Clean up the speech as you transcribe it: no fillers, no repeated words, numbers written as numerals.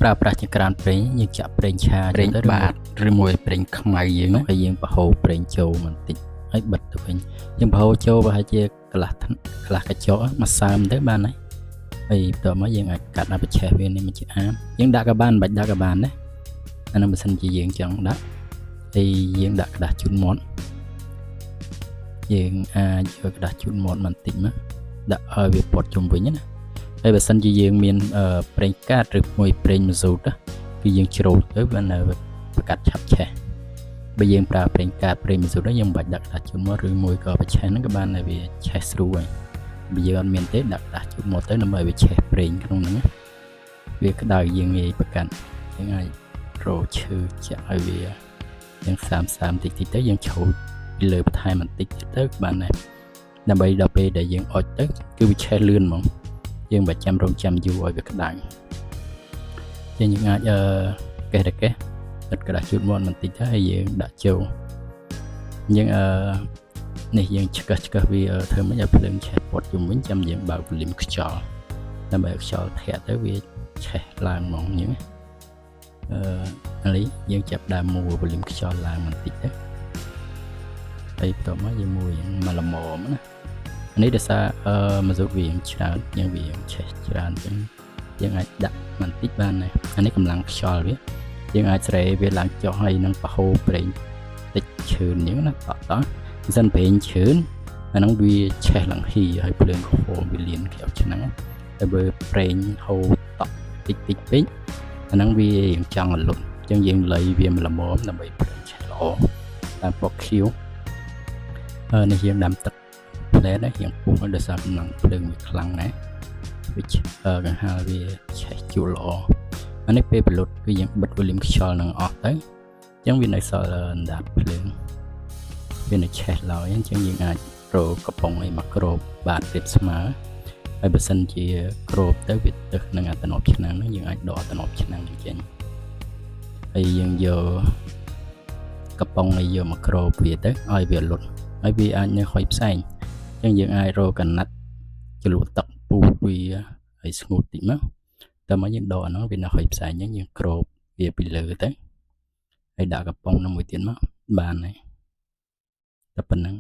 ប្រើប្រាស់ជាក្រានប្រេងយើងចាក់ប្រេងឆាប្រេងបាទឬមួយប្រេងខ្មៅយើងណាហើយយើងបហូរប្រេងចូលបន្តិចហើយបិទទៅវិញយើងបហូរចូលប្រហែលជាកន្លះកញ្ចក់មួយសើមទៅបានហើយបន្ទាប់មកយើងអាចកាត់ដល់ប្រឆេះវានេះមកជាអាមយើងដាក់ក៏បានមិនបាច់ដាក់ក៏បានដែរអានោះបើសិនជាយើងចង់ដាក់ហើយយើងដាក់กระดาษជូតមាត់យើងអាចយកกระดาษជូតមាត់បន្តិចមកដាក់ឲ្យវាព័ទ្ធជុំវិញណាហើយបើសិនជាយើងមានប្រេងកាតឬមួយប្រេងម្សៅទៅគឺយើងច្រូតទៅវានៅប្រកាត់ឆាប់ឆេះបើយើងប្រើប្រេងកាតប្រេងម្សៅទៅយើងមិនបាច់ដាក់กระดาษជូតមាត់ឬមួយក៏ប្រឆេះហ្នឹងក៏បានតែវាឆេះស្រួលហើយបើយើងអត់មានទេដាក់กระดาษជូតមាត់ទៅដើម្បីវាឆេះប្រេងក្នុងហ្នឹងវាក្តៅយើងងាយប្រកាត់យើងអាចរោឈើចាក់ឲ្យវាយើងសាមតិចទៅយើងច្រូតពីលើបន្ថែមបន្តិចទៅបានដែរដើម្បីដល់ពេលដែលយើងអុជទៅគឺវាឆេះលឿនហ្មងយើងមិនចាំរងចាំយូរឲ្យវាក្តៅយើងអាចកេះទឹកกระดาษជូតមាត់បន្តិចទៅហើយយើងដាក់ចូលយើងនេះយើងឆ្កឹះវាធ្វើម៉េចឲ្យភ្លើងឆេះព័ទ្ធជុំវិញចាំយើងបើកវ៉ូលីមខ្យល់ដើម្បីឲ្យខ្យល់ធាក់ទៅវាឆេះឡើងហ្មងអញ្ចឹងនេះយើងចាប់ដើមមួវ៉ូលីមខ្យល់ឡើងបន្តិចទៅហើយបន្ទាប់មកយើងមួយ៉ាងមកល្មមណានេះដោយសារម្សៅវាច្រើនយើងវាឆេះច្រើនអញ្ចឹងយើងអាចដាក់បន្តិចបានដែរអានេះកម្លាំងខ្យល់វាយើងអាចស្រែវាឡើងចុះហើយនឹងបហូរប្រេងតិចឈឿនអញ្ចឹងណាតោះបើសិនប្រេងឈឿនអាហ្នឹងវាឆេះឡើងហ៊ីហើយភ្លើងខោវាលៀនខ្យោចឆ្នាំតែបើប្រេងហូរតក់តិចពេកអាហ្នឹងវារៀងចង់រលត់អញ្ចឹងយើងលៃវាមកល្មមដើម្បីប្រេងឆេះល្អតាមពណ៌ខៀវនេះយើងដាំទឹកផ្លែនេះយើងពុះដោយសារកម្លាំងភ្លើងវាខ្លាំងណាស់វាកង្ហារវាឆេះជក់ល្អអានេះពេលផលិតគឺយើងបិទវ៉ូលីមខ្យល់នឹងអស់ទៅអញ្ចឹងវានៅសល់អណ្ដាតភ្លើងវានៅឆេះឡើយអញ្ចឹងយើងអាចរកកំប៉ុងអីមកគ្របបាតរៀបស្មើហើយបើសិនជាគ្របទៅវាទឹកនឹងអាតំណប់ឆ្នាំងហ្នឹងយើងអាចដកតំណប់ឆ្នាំងនេះចេញហើយយើងយកកំប៉ុងនេះយកមកគ្របវាទៅឲ្យវាលុតហើយវាអាចនៅហុយផ្សែងអញ្ចឹងយើងអាចរកកណាត់ជ្រលក់ទឹកពូតវាឲ្យស្ងួតតិចមកតែមកយើងដកអានោះវានៅហុយផ្សែងអញ្ចឹងយើងគ្របវាពីលើទៅហើយដាក់កំប៉ុងនោះមួយទៀតមកបានហើយតែប៉ុណ្្នឹង